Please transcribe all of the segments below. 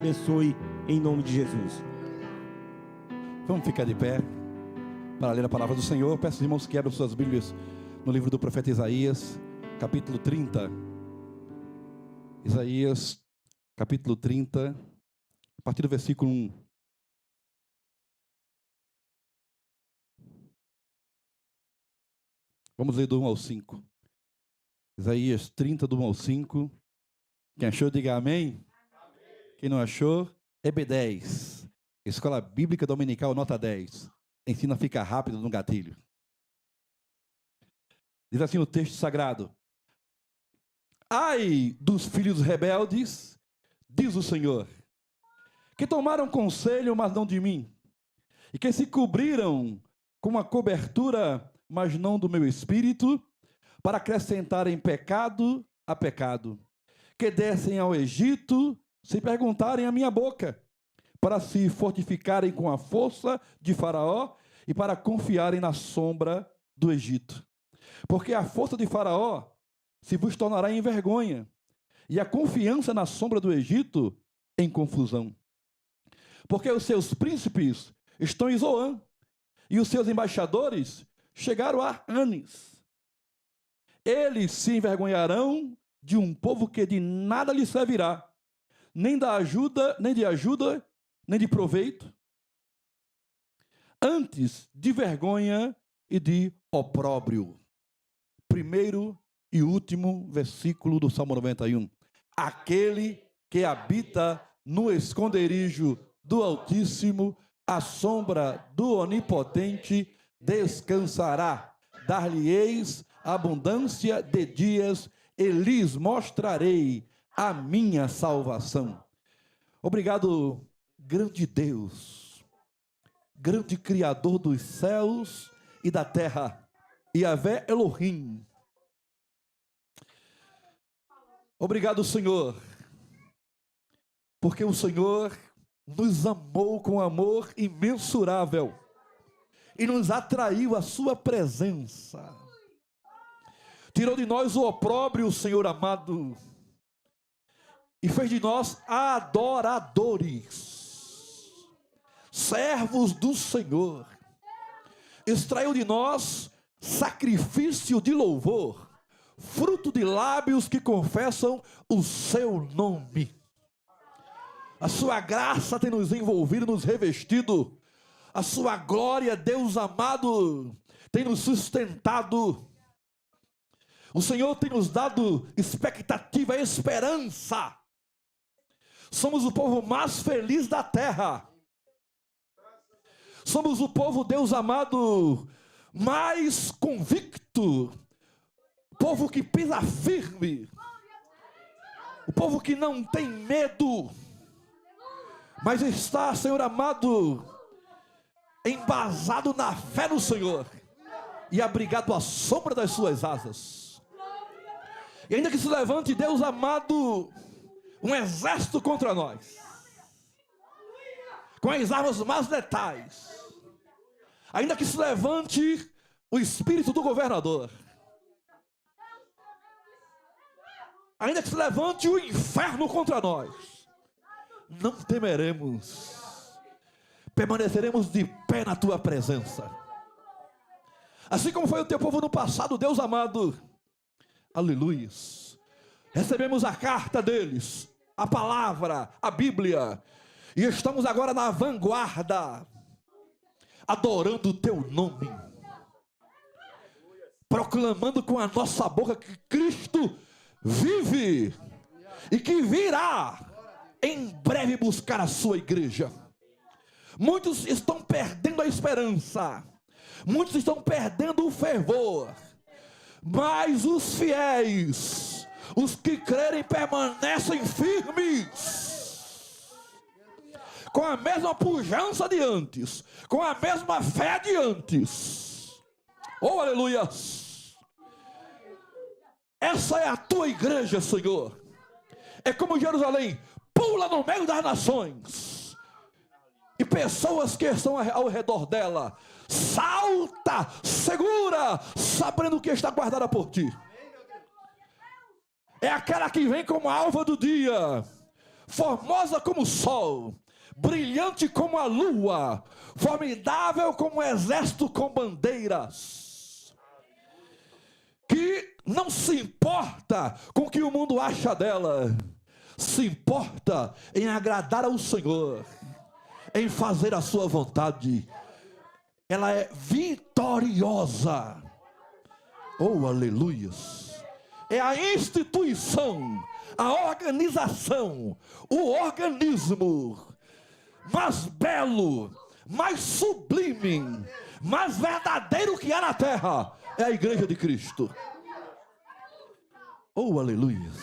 abençoe em nome de Jesus. Vamos ficar de pé para ler a palavra do Senhor. Peço aos irmãos que abram suas Bíblias no livro do profeta Isaías, capítulo 30. Isaías, capítulo 30, a partir do versículo 1. Vamos ler do 1 ao 5. Isaías 30, do 1 ao 5. Quem achou, diga amém. Quem não achou, é B10. Escola Bíblica Dominical, nota 10. Ensina a ficar rápido no gatilho. Diz assim o texto sagrado: ai dos filhos rebeldes, diz o Senhor, que tomaram conselho, mas não de mim, e que se cobriram com uma cobertura, mas não do meu espírito, para acrescentarem pecado a pecado, que descem ao Egito, se perguntarem a minha boca, para se fortificarem com a força de Faraó e para confiarem na sombra do Egito. Porque a força de Faraó se vos tornará em vergonha, e a confiança na sombra do Egito em confusão. Porque os seus príncipes estão em Zoã, e os seus embaixadores chegaram a Anis. Eles se envergonharão de um povo que de nada lhe servirá, nem de ajuda, nem de proveito, antes de vergonha e de opróbrio. Primeiro e último versículo do Salmo 91. Aquele que habita no esconderijo do Altíssimo, à sombra do Onipotente, descansará. Dar-lhe-eis abundância de dias, e lhes mostrarei a minha salvação. Obrigado, grande Deus, grande Criador dos céus e da terra, Yahvé Elohim. Obrigado, Senhor, porque o Senhor nos amou com amor imensurável e nos atraiu à sua presença. Tirou de nós o opróbrio, Senhor amado, e fez de nós adoradores, servos do Senhor. Extraiu de nós sacrifício de louvor, fruto de lábios que confessam o seu nome. A sua graça tem nos envolvido, nos revestido. A sua glória, Deus amado, tem nos sustentado. O Senhor tem nos dado expectativa, esperança. Somos o povo mais feliz da terra. Somos o povo, Deus amado, mais convicto. O povo que pisa firme. O povo que não tem medo. Mas está, Senhor amado, embasado na fé no Senhor e abrigado à sombra das suas asas. E ainda que se levante, Deus amado, um exército contra nós, com as armas mais letais, ainda que se levante o espírito do governador, ainda que se levante o inferno contra nós, não temeremos, permaneceremos de pé na tua presença. Assim como foi o teu povo no passado, Deus amado, aleluia. Recebemos a carta deles, a palavra, a Bíblia, e estamos agora na vanguarda, adorando o teu nome, proclamando com a nossa boca que Cristo vive e que virá em breve buscar a sua igreja. Muitos estão perdendo a esperança, muitos estão perdendo o fervor, mas os fiéis, os que crerem, permanecem firmes, com a mesma pujança de antes, com a mesma fé de antes. Oh, aleluia! Essa é a tua igreja, Senhor. É como Jerusalém, pula no meio das nações, e pessoas que estão ao redor dela, salta, segura, sabendo que está guardada por ti. É aquela que vem como a alva do dia, formosa como o sol, brilhante como a lua, formidável como um exército com bandeiras, que não se importa com o que o mundo acha dela, se importa em agradar ao Senhor, em fazer a sua vontade. Ela é vitoriosa. Oh, aleluias! É a instituição, a organização, o organismo mais belo, mais sublime, mais verdadeiro que há na terra. É a igreja de Cristo. Oh, aleluias!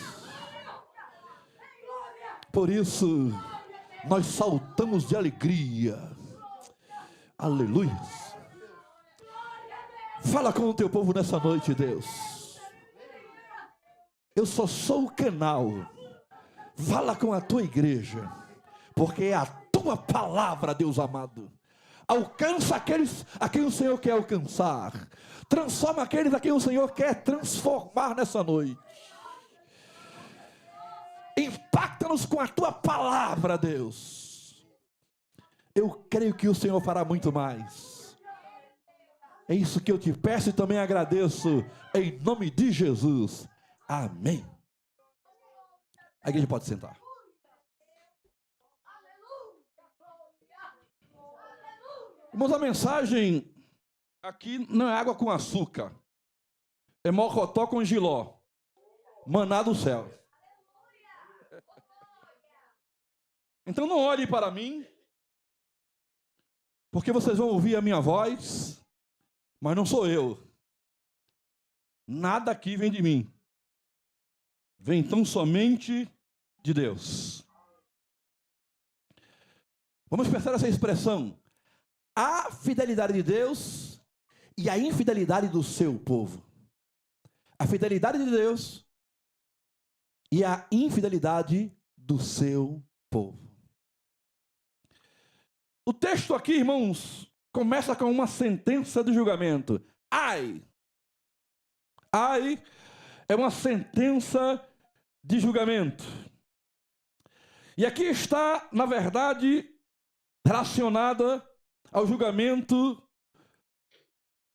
Por isso, nós saltamos de alegria. Aleluias! Fala com o teu povo nessa noite, Deus. Eu só sou o canal. Fala com a tua igreja, porque é a tua palavra, Deus amado. Alcança aqueles a quem o Senhor quer alcançar. Transforma aqueles a quem o Senhor quer transformar nessa noite. Impacta-nos com a tua palavra, Deus. Eu creio que o Senhor fará muito mais. É isso que eu te peço e também agradeço, em nome de Jesus. Amém. A igreja pode sentar. Irmãos, a mensagem aqui não é água com açúcar. É mocotó com jiló. Maná do céu. Então não olhe para mim, porque vocês vão ouvir a minha voz, mas não sou eu. Nada aqui vem de mim. Vem tão somente de Deus. Vamos pensar essa expressão. A fidelidade de Deus e a infidelidade do seu povo. A fidelidade de Deus e a infidelidade do seu povo. O texto aqui, irmãos, começa com uma sentença de julgamento. Ai! Ai é uma sentença de julgamento. E aqui está, na verdade, relacionada ao julgamento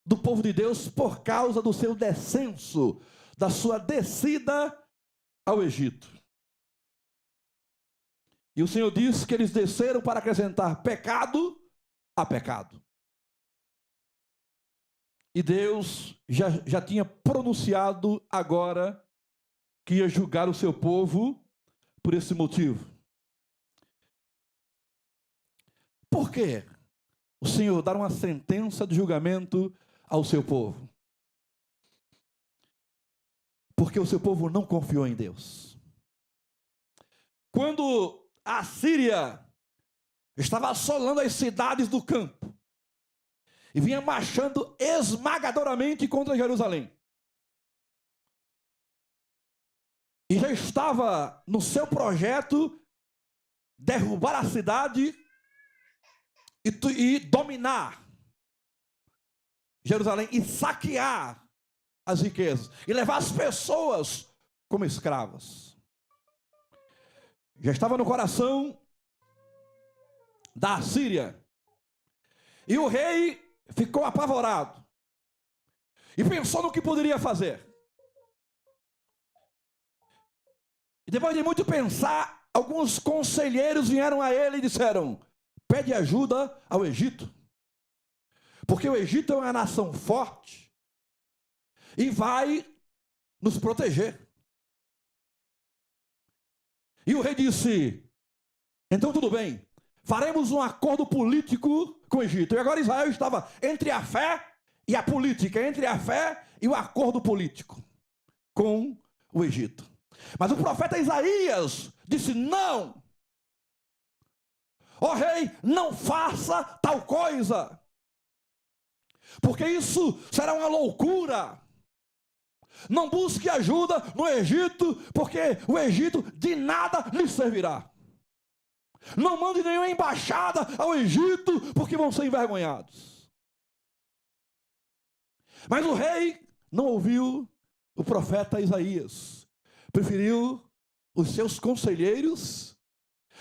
do povo de Deus por causa do seu descenso, da sua descida ao Egito. E o Senhor diz que eles desceram para acrescentar pecado a pecado. E Deus já tinha pronunciado agora que ia julgar o seu povo por esse motivo. Por quê? O Senhor dar uma sentença de julgamento ao seu povo. Porque o seu povo não confiou em Deus. Quando a Síria estava assolando as cidades do campo e vinha marchando esmagadoramente contra Jerusalém, e já estava no seu projeto derrubar a cidade e dominar Jerusalém e saquear as riquezas e levar as pessoas como escravas. Já estava no coração da Síria. E o rei ficou apavorado e pensou no que poderia fazer. E depois de muito pensar, alguns conselheiros vieram a ele e disseram: pede ajuda ao Egito, porque o Egito é uma nação forte e vai nos proteger. E o rei disse: então tudo bem, faremos um acordo político com o Egito. E agora Israel estava entre a fé e a política, entre a fé e o acordo político com o Egito. Mas o profeta Isaías disse: não, ó rei, não faça tal coisa, porque isso será uma loucura. Não busque ajuda no Egito, porque o Egito de nada lhe servirá. Não mande nenhuma embaixada ao Egito, porque vão ser envergonhados. Mas o rei não ouviu o profeta Isaías. Preferiu os seus conselheiros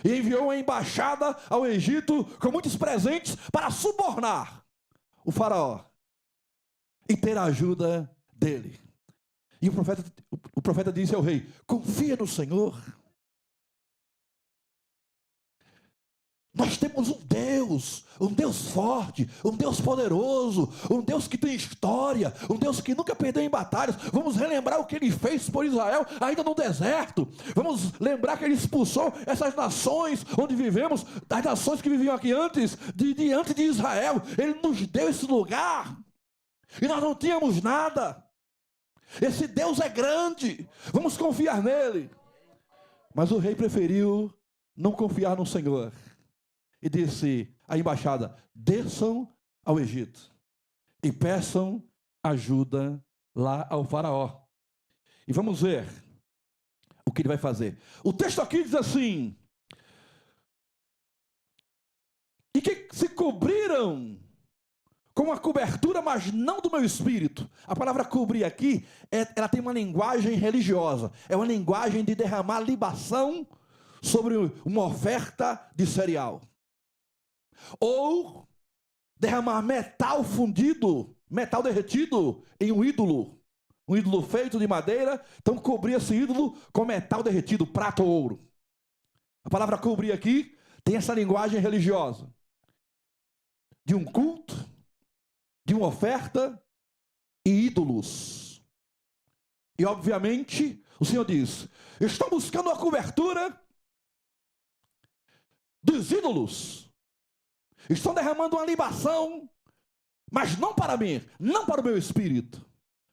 e enviou uma embaixada ao Egito com muitos presentes para subornar o faraó e ter a ajuda dele. E o profeta disse ao rei: confia no Senhor. Nós temos um Deus forte, um Deus poderoso, um Deus que tem história, um Deus que nunca perdeu em batalhas. Vamos relembrar o que Ele fez por Israel, ainda no deserto. Vamos lembrar que Ele expulsou essas nações onde vivemos, das nações que viviam aqui antes de Israel. Ele nos deu esse lugar, e nós não tínhamos nada. Esse Deus é grande, vamos confiar nele. Mas o rei preferiu não confiar no Senhor. E disse à embaixada: desçam ao Egito e peçam ajuda lá ao faraó. E vamos ver o que ele vai fazer. O texto aqui diz assim: e que se cobriram com a cobertura, mas não do meu espírito. A palavra cobrir aqui, ela tem uma linguagem religiosa. É uma linguagem de derramar libação sobre uma oferta de cereal. Ou derramar metal fundido, metal derretido em um ídolo feito de madeira. Então cobrir esse ídolo com metal derretido, prata ou ouro. A palavra cobrir aqui tem essa linguagem religiosa de um culto, de uma oferta e ídolos. E obviamente o Senhor diz: estão buscando a cobertura dos ídolos. Estão derramando uma libação, mas não para mim, não para o meu espírito,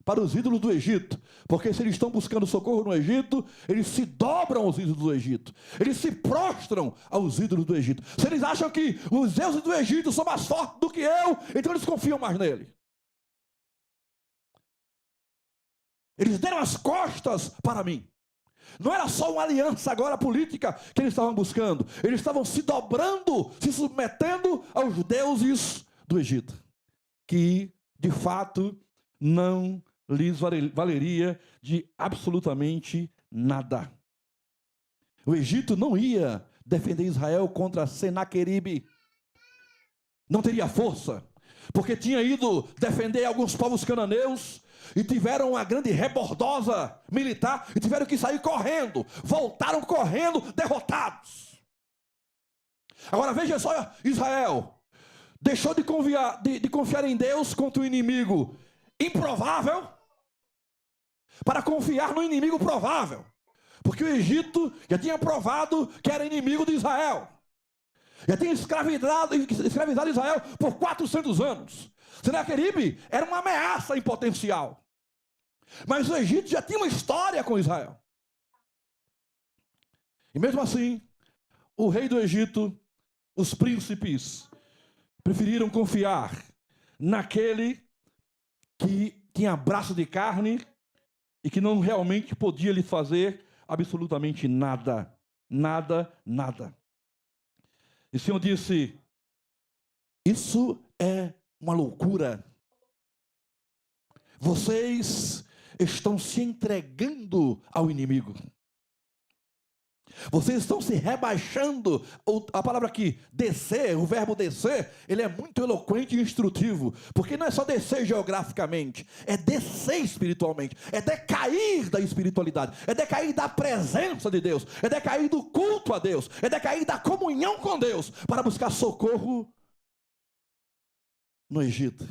para os ídolos do Egito. Porque se eles estão buscando socorro no Egito, eles se dobram aos ídolos do Egito. Eles se prostram aos ídolos do Egito. Se eles acham que os deuses do Egito são mais fortes do que eu, então eles confiam mais nele. Eles deram as costas para mim. Não era só uma aliança agora política que eles estavam buscando. Eles estavam se dobrando, se submetendo aos deuses do Egito, que de fato não lhes valeria de absolutamente nada. O Egito não ia defender Israel contra Senaqueribe. Não teria força, porque tinha ido defender alguns povos cananeus e tiveram uma grande rebordosa militar e tiveram que sair correndo. Voltaram correndo, derrotados. Agora veja só, Israel deixou de confiar em Deus contra o inimigo improvável para confiar no inimigo provável. Porque o Egito já tinha provado que era inimigo de Israel. Já tinha escravizado Israel por 400 anos. Senaqueribe era uma ameaça em potencial. Mas o Egito já tinha uma história com Israel. E mesmo assim, o rei do Egito, os príncipes, preferiram confiar naquele que tinha braço de carne e que não realmente podia lhe fazer absolutamente nada. Nada, nada. E o Senhor disse: isso é uma loucura. Vocês estão se entregando ao inimigo. Vocês estão se rebaixando. A palavra aqui, descer, o verbo descer, ele é muito eloquente e instrutivo. Porque não é só descer geograficamente, é descer espiritualmente, é decair da espiritualidade, é decair da presença de Deus, é decair do culto a Deus, é decair da comunhão com Deus, para buscar socorro no Egito.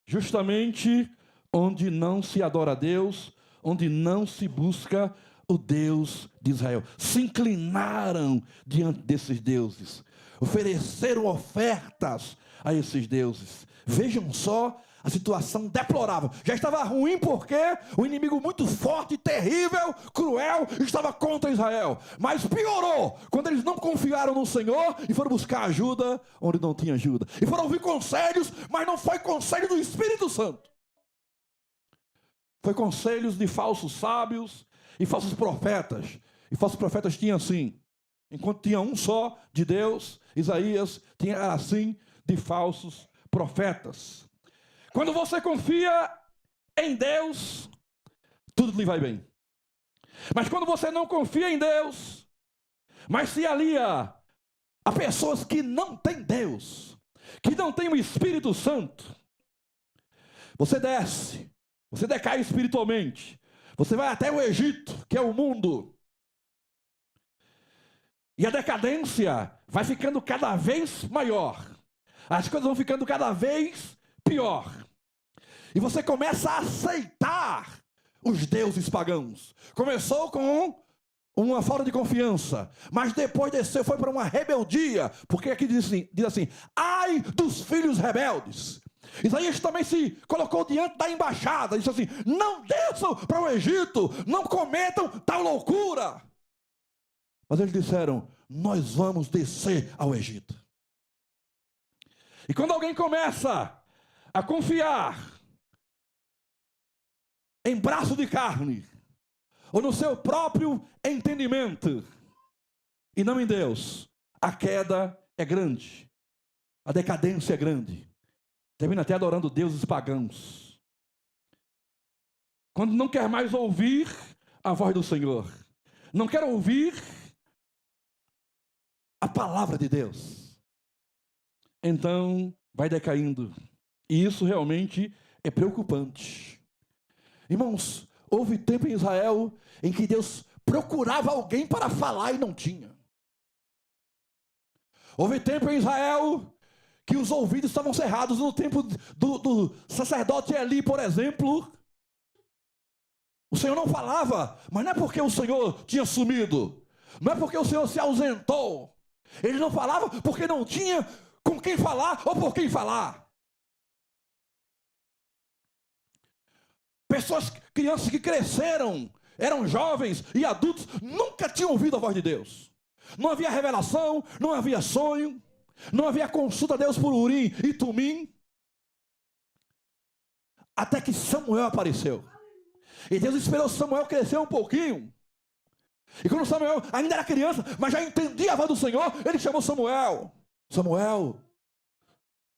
Justamente onde não se adora a Deus, onde não se busca o Deus de Israel. Se inclinaram diante desses deuses, ofereceram ofertas a esses deuses. Vejam só a situação deplorável. Já estava ruim porque o inimigo muito forte, terrível, cruel, estava contra Israel. Mas piorou quando eles não confiaram no Senhor e foram buscar ajuda onde não tinha ajuda. E foram ouvir conselhos, mas não foi conselho do Espírito Santo. Foi conselhos de falsos sábios e falsos profetas. E falsos profetas tinham assim. Enquanto tinha um só de Deus, Isaías tinha assim de falsos profetas. Quando você confia em Deus, tudo lhe vai bem. Mas quando você não confia em Deus, Mas se alia a pessoas que não têm Deus, que não têm o Espírito Santo, você desce, você decai espiritualmente, você vai até o Egito, que é o mundo, e a decadência vai ficando cada vez maior, as coisas vão ficando cada vez pior, e você começa a aceitar os deuses pagãos. Começou com uma falta de confiança, mas depois desceu, foi para uma rebeldia, porque aqui diz assim, ai dos filhos rebeldes. Isaías também se colocou diante da embaixada, disse assim, não desçam para o Egito, não cometam tal loucura. Mas eles disseram, nós vamos descer ao Egito. E quando alguém começa a confiar em braço de carne, ou no seu próprio entendimento, e não em Deus, a queda é grande, a decadência é grande, termina até adorando deuses pagãos, quando não quer mais ouvir a voz do Senhor, não quer ouvir a palavra de Deus, então vai decaindo, e isso realmente é preocupante. Irmãos, houve tempo em Israel em que Deus procurava alguém para falar e não tinha. Houve tempo em Israel que os ouvidos estavam cerrados. No tempo do sacerdote Eli, por exemplo, o Senhor não falava, mas não é porque o Senhor tinha sumido, não é porque o Senhor se ausentou. Ele não falava porque não tinha com quem falar ou por quem falar. Pessoas, crianças que cresceram, eram jovens e adultos, nunca tinham ouvido a voz de Deus. Não havia revelação, não havia sonho, não havia consulta a Deus por Urim e Tumim. Até que Samuel apareceu. E Deus esperou Samuel crescer um pouquinho. E quando Samuel ainda era criança, mas já entendia a voz do Senhor, ele chamou Samuel. Samuel.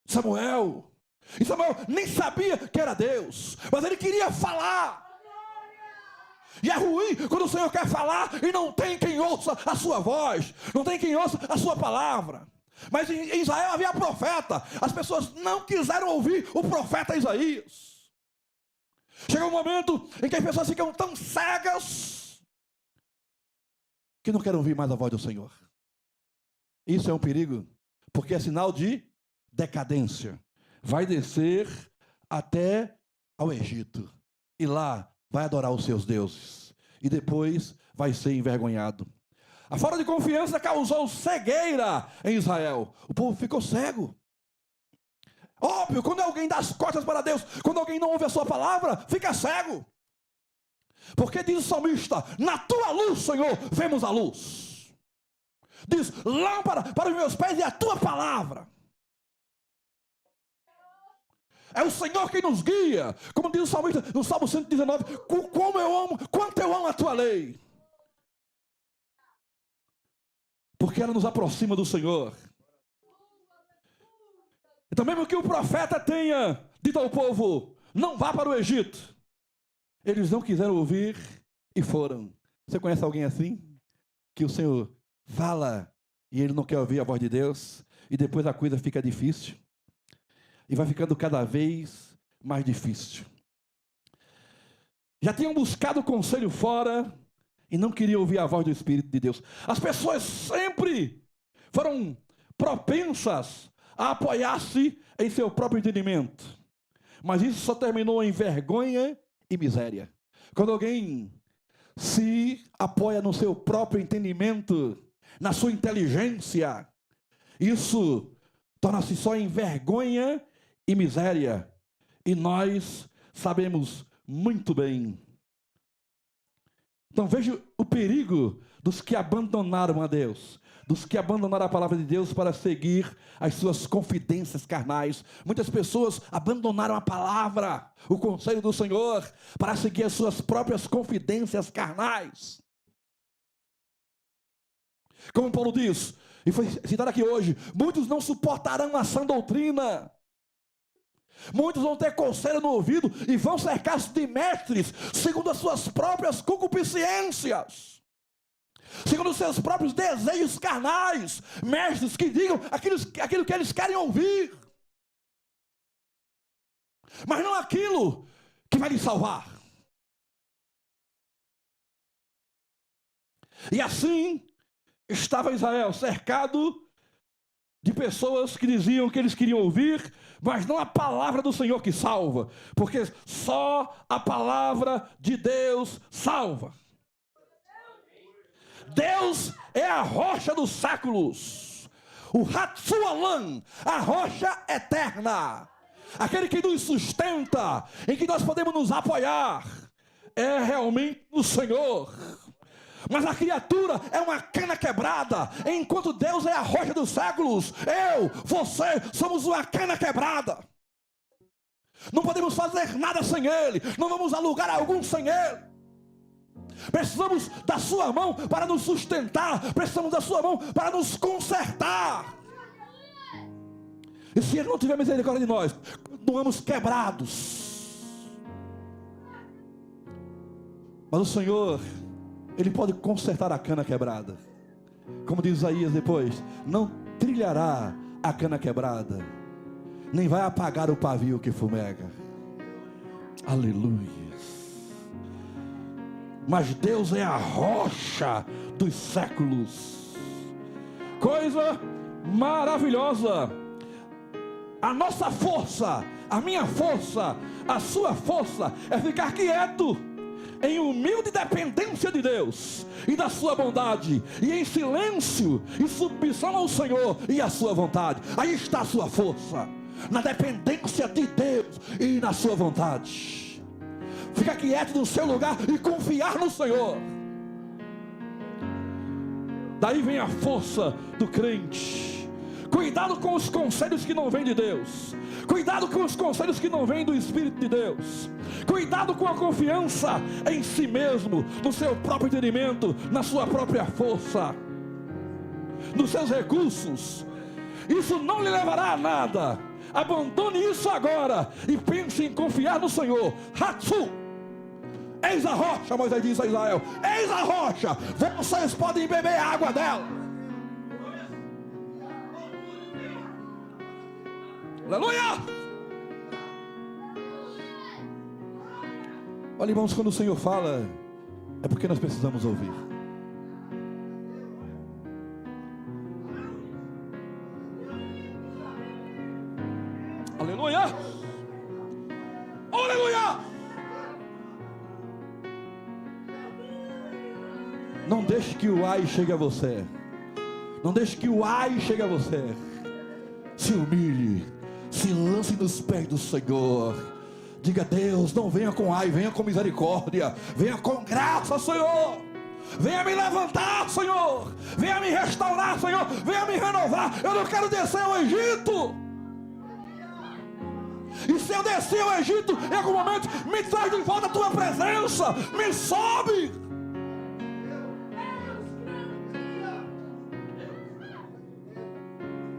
Samuel. E Samuel nem sabia que era Deus, mas ele queria falar. E é ruim quando o Senhor quer falar e não tem quem ouça a sua voz, não tem quem ouça a sua palavra. Mas em Israel havia profeta, as pessoas não quiseram ouvir o profeta Isaías. Chega um momento em que as pessoas ficam tão cegas que não querem ouvir mais a voz do Senhor. Isso é um perigo, porque é sinal de decadência. Vai descer até ao Egito, e lá vai adorar os seus deuses, e depois vai ser envergonhado. A falta de confiança causou cegueira em Israel, o povo ficou cego. Óbvio, quando alguém dá as costas para Deus, quando alguém não ouve a sua palavra, fica cego. Porque diz o salmista, na tua luz, Senhor, vemos a luz. Diz, lâmpada para os meus pés e a tua palavra. É o Senhor que nos guia, como diz o salmista no Salmo 119, como eu amo, quanto eu amo a tua lei. Porque ela nos aproxima do Senhor. Então mesmo que o profeta tenha dito ao povo, não vá para o Egito, eles não quiseram ouvir e foram. Você conhece alguém assim? Que o Senhor fala e ele não quer ouvir a voz de Deus, e depois a coisa fica difícil. E vai ficando cada vez mais difícil. Já tinham buscado conselho fora e não queriam ouvir a voz do Espírito de Deus. As pessoas sempre foram propensas a apoiar-se em seu próprio entendimento. Mas isso só terminou em vergonha e miséria. Quando alguém se apoia no seu próprio entendimento, na sua inteligência, isso torna-se só em vergonha e miséria. E nós sabemos muito bem. Então veja o perigo dos que abandonaram a Deus, dos que abandonaram a palavra de Deus para seguir as suas confidências carnais. Muitas pessoas abandonaram a palavra, o conselho do Senhor, para seguir as suas próprias confidências carnais. Como Paulo diz, e foi citado aqui hoje, muitos não suportarão a sã doutrina. Muitos vão ter coceira no ouvido e vão cercar-se de mestres segundo as suas próprias concupiscências. segundo os seus próprios desejos carnais, mestres que digam aquilo que eles querem ouvir, mas não aquilo que vai lhes salvar. E assim estava Israel cercado de pessoas que diziam que eles queriam ouvir, mas não a palavra do Senhor que salva, porque só a palavra de Deus salva. Deus é a rocha dos séculos, o Hatsualan, a rocha eterna, aquele que nos sustenta, em que nós podemos nos apoiar, é realmente o Senhor. Mas a criatura é uma cana quebrada, enquanto Deus é a rocha dos séculos. Eu, você, somos uma cana quebrada. Não podemos fazer nada sem Ele, não vamos a lugar algum sem Ele. Precisamos da sua mão para nos sustentar, precisamos da sua mão para nos consertar. E se Ele não tiver misericórdia de nós, continuamos quebrados. Mas o Senhor, Ele pode consertar a cana quebrada. Como diz Isaías depois, não trilhará a cana quebrada, nem vai apagar o pavio que fumega. Aleluia. Mas Deus é a rocha dos séculos. Coisa maravilhosa. A nossa força, a minha força, a sua força é ficar quieto, em humilde dependência de Deus e da sua bondade, e em silêncio e submissão ao Senhor e à sua vontade. Aí está a sua força, na dependência de Deus e na sua vontade. Fica quieto no seu lugar e confiar no Senhor. Daí vem a força do crente. Cuidado com os conselhos que não vêm de Deus. Cuidado com os conselhos que não vêm do Espírito de Deus. Cuidado com a confiança em si mesmo, no seu próprio entendimento, na sua própria força, nos seus recursos. Isso não lhe levará a nada. Abandone isso agora e pense em confiar no Senhor. Hatsu, eis a rocha, Moisés diz a Israel, eis a rocha, vocês podem beber água dela. Aleluia! Olha, irmãos, quando o Senhor fala, é porque nós precisamos ouvir. Aleluia! Aleluia! Não deixe que o ai chegue a você. Não deixe que o ai chegue a você. Se humilhe, se lance nos pés do Senhor. Diga: Deus, não venha com ai, venha com misericórdia, venha com graça, Senhor. Venha me levantar, Senhor. Venha me restaurar, Senhor. Venha me renovar. Eu não quero descer ao Egito. E se eu descer ao Egito, em algum momento, me traz de volta a tua presença. Me sobe.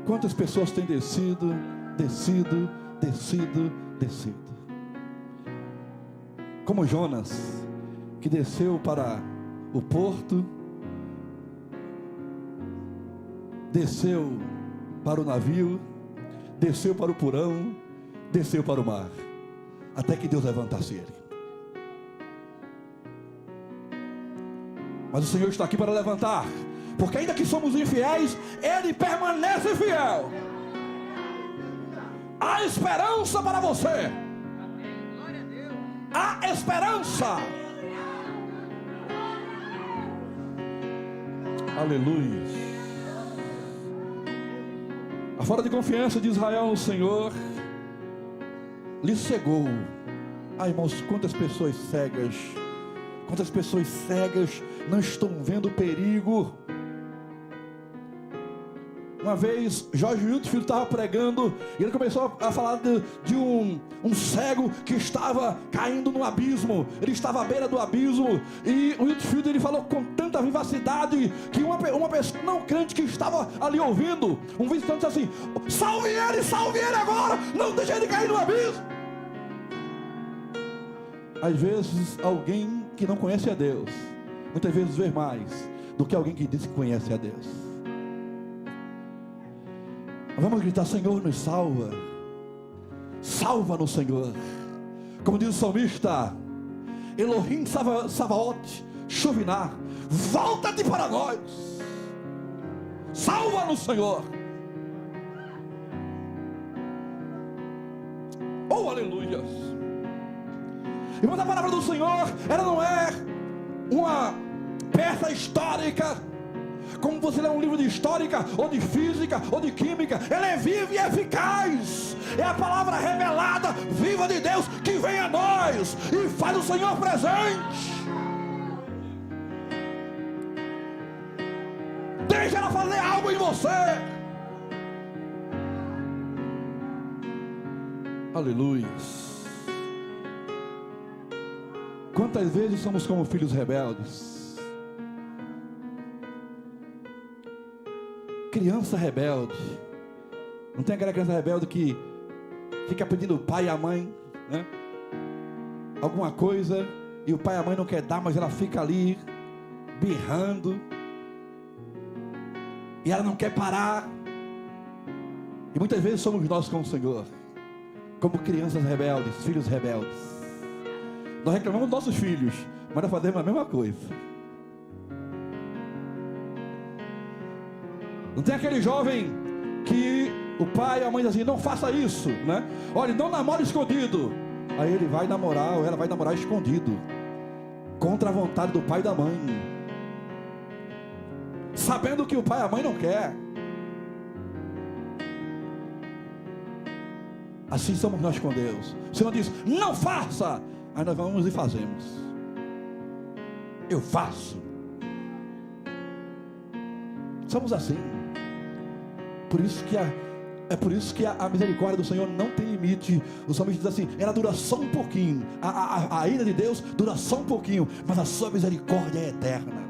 Quantas pessoas têm descido, como Jonas, que desceu para o porto, desceu para o navio, desceu para o porão, desceu para o mar, até que Deus levantasse ele. Mas o Senhor está aqui para levantar, porque ainda que somos infiéis, Ele permanece fiel. Há esperança para você. Há esperança. Aleluia. A falta de confiança de Israel no Senhor lhe cegou. Ai, irmãos, quantas pessoas cegas não estão vendo o perigo. Uma vez, Jorge Whitfield estava pregando e ele começou a falar de um cego que estava caindo no abismo. Ele estava à beira do abismo e o Whitfield, ele falou com tanta vivacidade que uma pessoa não crente que estava ali ouvindo, um visitante disse assim: salve ele agora, não deixe ele cair no abismo. Às vezes alguém que não conhece a Deus, muitas vezes vê mais, do que alguém que diz que conhece a Deus. Vamos gritar: Senhor, nos salva. Salva-nos, Senhor. Como diz o salmista: Elohim Savaot Shovinah, volta-te para nós. Salva-nos, Senhor. Oh, aleluia. Irmãos, a palavra do Senhor, ela não é uma peça histórica, como você lê um livro de histórica, ou de física, ou de química. Ela é viva e eficaz. É a palavra revelada, viva de Deus, que vem a nós e faz o Senhor presente. Deixa ela fazer algo em você. Aleluia. Quantas vezes somos como filhos rebeldes? Criança rebelde. Não tem aquela criança rebelde que fica pedindo o pai e a mãe, né, alguma coisa, e o pai e a mãe não quer dar, mas ela fica ali berrando, e ela não quer parar. E muitas vezes somos nós com o Senhor, como crianças rebeldes, filhos rebeldes. Nós reclamamos dos nossos filhos, mas nós fazemos a mesma coisa. Não tem aquele jovem que o pai e a mãe dizem assim: não faça isso, né? Olha, não namore escondido. Aí ele vai namorar, ou ela vai namorar escondido, contra a vontade do pai e da mãe, sabendo que o pai e a mãe não quer. Assim somos nós com Deus. O Senhor diz: não faça. Aí nós vamos e fazemos. Eu faço. Somos assim. Por isso que a misericórdia do Senhor não tem limite. O salmista diz assim: ela dura só um pouquinho. A ira de Deus dura só um pouquinho, mas a sua misericórdia é eterna.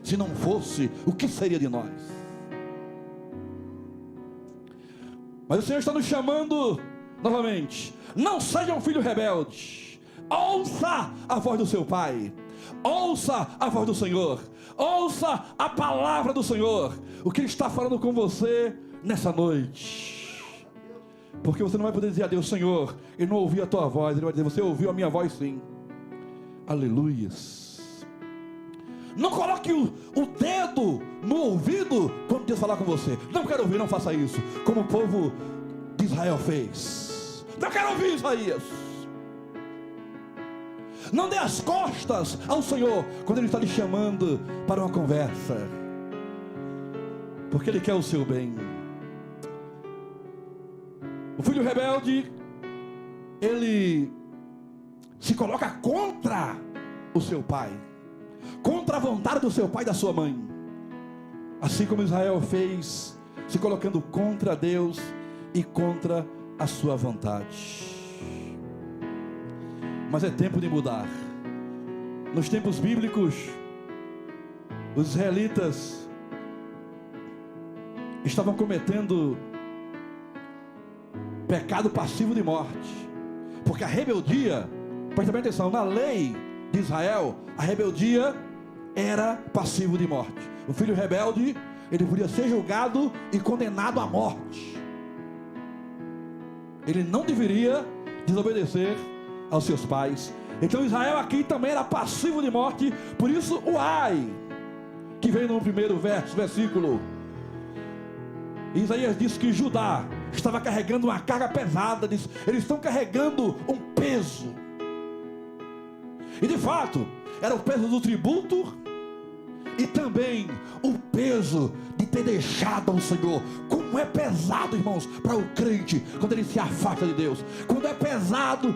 Se não fosse, o que seria de nós? Mas o Senhor está nos chamando novamente: não seja um filho rebelde. Ouça a voz do seu pai. Ouça a voz do Senhor. Ouça a palavra do Senhor. O que Ele está falando com você nessa noite. Porque você não vai poder dizer a Deus: Senhor, eu não ouvi a tua voz. Ele vai dizer: você ouviu a minha voz sim. Aleluias. Não coloque o dedo no ouvido quando Deus falar com você. Não quero ouvir, não faça isso, como o povo de Israel fez. Não quero ouvir, Isaías. Não dê as costas ao Senhor quando Ele está lhe chamando para uma conversa, porque Ele quer o seu bem. O filho rebelde, ele se coloca contra o seu pai, contra a vontade do seu pai e da sua mãe, assim como Israel fez, se colocando contra Deus e contra a sua vontade. Mas é tempo de mudar. Nos tempos bíblicos, os israelitas estavam cometendo pecado passivo de morte, porque a rebeldia, presta bem atenção, na lei de Israel, a rebeldia era passivo de morte. O filho rebelde, ele podia ser julgado e condenado à morte. Ele não deveria desobedecer aos seus pais. Então Israel aqui também era passivo de morte. Por isso o ai, que vem no primeiro versículo. Isaías diz que Judá estava carregando uma carga pesada. Eles estão carregando um peso. E de fato, era o peso do tributo e também o peso de ter deixado ao Senhor. Como é pesado, irmãos, para o crente quando ele se afasta de Deus. Como é pesado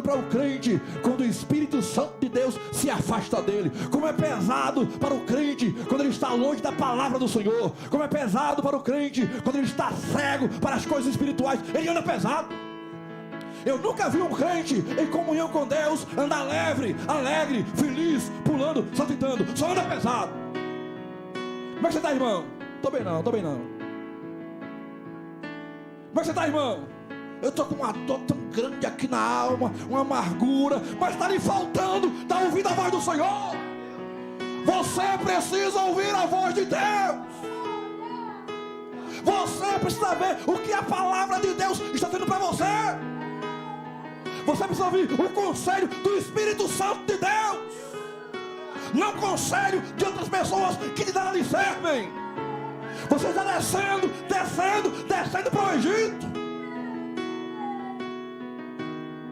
para o crente quando o Espírito Santo de Deus se afasta dele. Como é pesado para o crente quando ele está longe da palavra do Senhor. Como é pesado para o crente quando ele está cego para as coisas espirituais. Ele anda pesado. Eu nunca vi um crente em comunhão com Deus andar alegre, feliz, pulando, saltitando. Só anda pesado. Como é que você está, irmão? Tô bem não. Como é que você está, irmão? Eu estou com uma dor tão grande aqui na alma, uma amargura, mas está lhe faltando, está ouvindo a voz do Senhor. Você precisa ouvir a voz de Deus. Você precisa ver o que a palavra de Deus está dizendo para você. Você precisa ouvir o conselho do Espírito Santo de Deus, não conselho de outras pessoas que de nada lhe servem. Você está descendo para o Egito.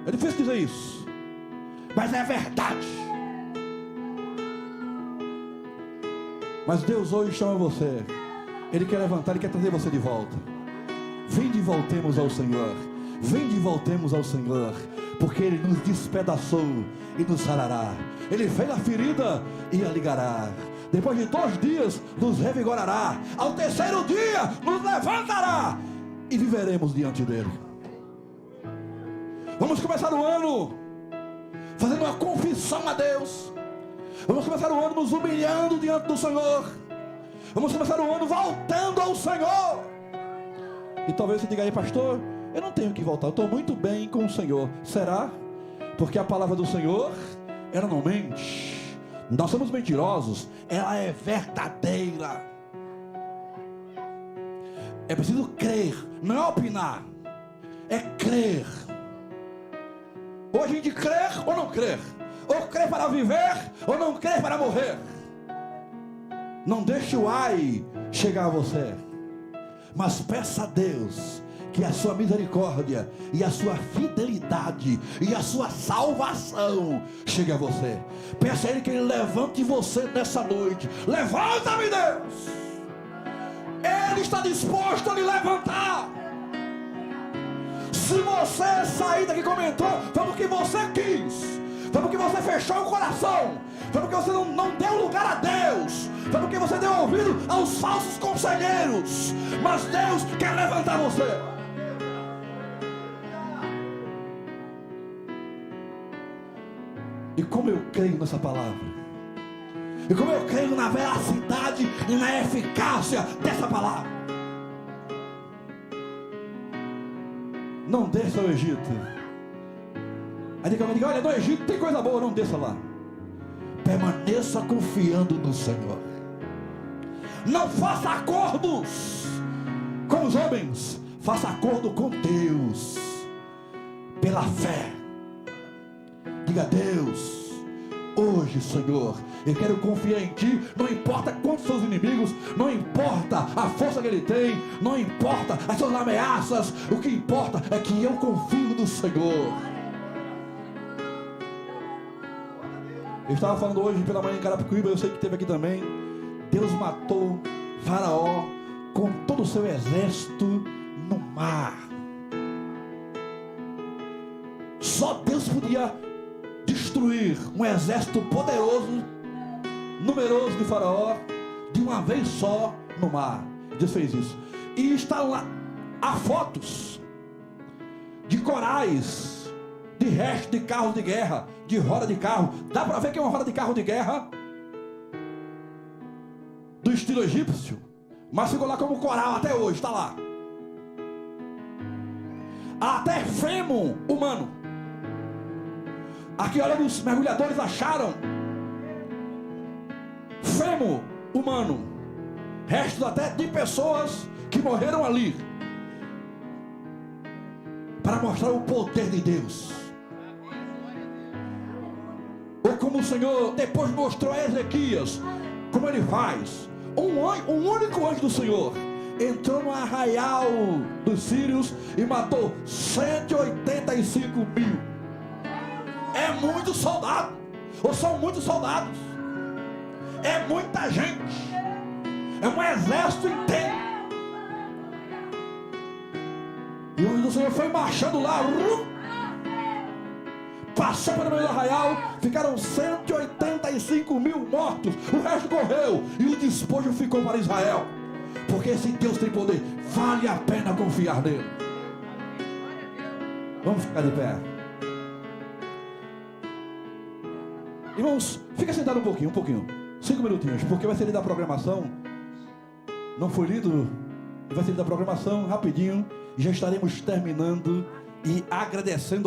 É difícil dizer isso, mas é verdade. Mas Deus hoje chama você. Ele quer levantar, Ele quer trazer você de volta. Vinde e voltemos ao Senhor. Vinde e voltemos ao Senhor, porque Ele nos despedaçou e nos sarará. Ele fez a ferida e a ligará. Depois de 2 dias nos revigorará. Ao 3º dia nos levantará e viveremos diante dele. Vamos começar o ano fazendo uma confissão a Deus. Vamos começar o ano nos humilhando diante do Senhor. Vamos começar o ano voltando ao Senhor. E talvez você diga aí, pastor, eu não tenho que voltar, eu estou muito bem com o Senhor. Será? Porque a palavra do Senhor, ela não mente. Nós somos mentirosos, ela é verdadeira. É preciso crer, não é opinar, é crer. Ou a gente crer ou não crer, ou crer para viver ou não crer para morrer. Não deixe o ai chegar a você, mas peça a Deus que a sua misericórdia e a sua fidelidade e a sua salvação chegue a você. Peça a Ele que Ele levante você nessa noite. Levanta-me, Deus. Ele está disposto a lhe levantar. Se você sair daqui comentou, foi porque você quis, foi porque você fechou o coração, foi porque você não deu lugar a Deus, foi porque você deu ouvido aos falsos conselheiros. Mas Deus quer levantar você. E como eu creio nessa palavra, e como eu creio na veracidade e na eficácia dessa palavra. Não desça ao Egito. Aí diga, olha, no Egito tem coisa boa, não desça lá. Permaneça confiando no Senhor. Não faça acordos com os homens, faça acordo com Deus, pela fé. Diga a Deus, hoje, Senhor, eu quero confiar em Ti. Não importa quantos seus inimigos, não importa a força que ele tem, não importa as suas ameaças. O que importa é que eu confio no Senhor. Eu estava falando hoje pela manhã em Carapicuíba, eu sei que teve aqui também. Deus matou Faraó com todo o seu exército no mar. Só Deus podia destruir um exército poderoso, numeroso de Faraó, de uma vez só no mar. Deus fez isso. E está lá, há fotos de corais, de restos de carros de guerra, de roda de carro. Dá para ver que é uma roda de carro de guerra do estilo egípcio, mas ficou lá como coral até hoje, está lá. Até fêmur humano. Aqui, olha, os mergulhadores acharam fêmur humano, restos até de pessoas que morreram ali, para mostrar o poder de Deus. Ou como o Senhor depois mostrou a Ezequias, como ele faz. Um único anjo do Senhor entrou no arraial dos sírios e matou 185 mil. É muito soldado, ou são muitos soldados, é muita gente, é um exército inteiro. E o anjo do Senhor foi marchando lá, passou pelo meio do arraial, ficaram 185 mil mortos, o resto correu, e o despojo ficou para Israel. Porque esse Deus tem poder, vale a pena confiar nele. Vamos ficar de pé. Irmãos, fica sentado um pouquinho, 5 minutinhos, porque vai ser lido a programação. Não foi lido, vai ser lido a programação rapidinho, e já estaremos terminando e agradecendo ao